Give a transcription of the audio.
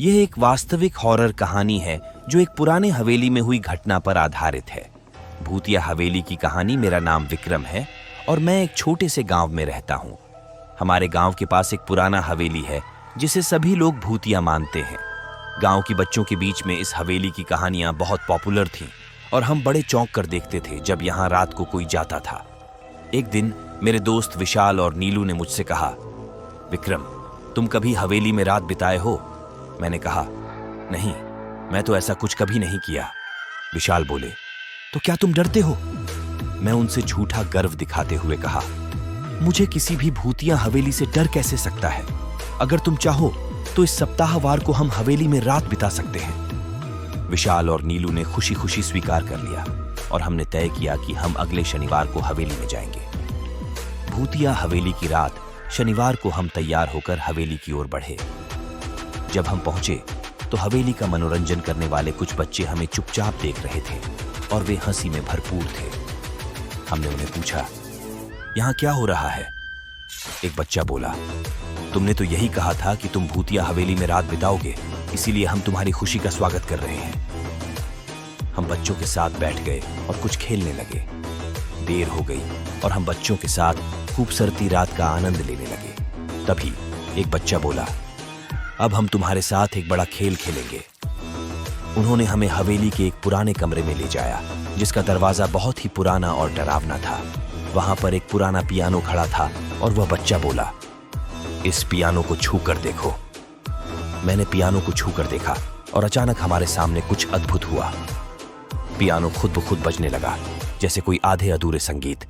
यह एक वास्तविक हॉरर कहानी है जो एक पुराने हवेली में हुई घटना पर आधारित है। भूतिया हवेली की कहानी। मेरा नाम विक्रम है और मैं एक छोटे से गांव में रहता हूं। हमारे गांव के पास एक पुराना हवेली है जिसे सभी लोग भूतिया मानते हैं। गांव के बच्चों के बीच में इस हवेली की कहानियां बहुत पॉपुलर थीं और हम बड़े चौंक कर देखते थे जब यहां रात को कोई जाता था। एक दिन मेरे दोस्त विशाल और नीलू ने मुझसे कहा, विक्रम, तुम कभी हवेली में रात बिताए हो? मैंने कहा, नहीं, मैं तो ऐसा कुछ कभी नहीं किया। विशाल बोले, तो क्या तुम डरते हो? मैं उनसे झूठा गर्व दिखाते हुए कहा, मुझे किसी भी भूतिया हवेली से डर कैसे सकता है? अगर तुम चाहो तो इस सप्ताहवार को हम हवेली में रात बिता सकते हैं। विशाल और नीलू ने खुशी खुशी स्वीकार कर लिया और हमने तय किया कि हम अगले शनिवार को हवेली में जाएंगे। भूतिया हवेली की रात शनिवार को हम तैयार होकर हवेली की ओर बढ़े। जब हम पहुंचे तो हवेली का मनोरंजन करने वाले कुछ बच्चे हमें चुपचाप देख रहे थे और वे हंसी में भरपूर थे। हमने उन्हें पूछा, यहां क्या हो रहा है? एक बच्चा बोला, तुमने तो यही कहा था कि तुम भूतिया हवेली में रात बिताओगे, इसीलिए हम तुम्हारी खुशी का स्वागत कर रहे हैं। हम बच्चों के साथ बैठ गए और कुछ खेलने लगे। देर हो गई और हम बच्चों के साथ खूबसूरती रात का आनंद लेने लगे। तभी एक बच्चा बोला, अब हम तुम्हारे साथ एक बड़ा खेल खेलेंगे। उन्होंने हमें हवेली के एक पुराने कमरे में ले जाया जिसका दरवाजा बहुत ही पुराना और डरावना था। वहां पर एक पुराना पियानो खड़ा था और वह बच्चा बोला, इस पियानो को छू कर देखो। मैंने पियानो को छू कर देखा और अचानक हमारे सामने कुछ अद्भुत हुआ। पियानो खुद ब खुद बजने लगा, जैसे कोई आधे अधूरे संगीत।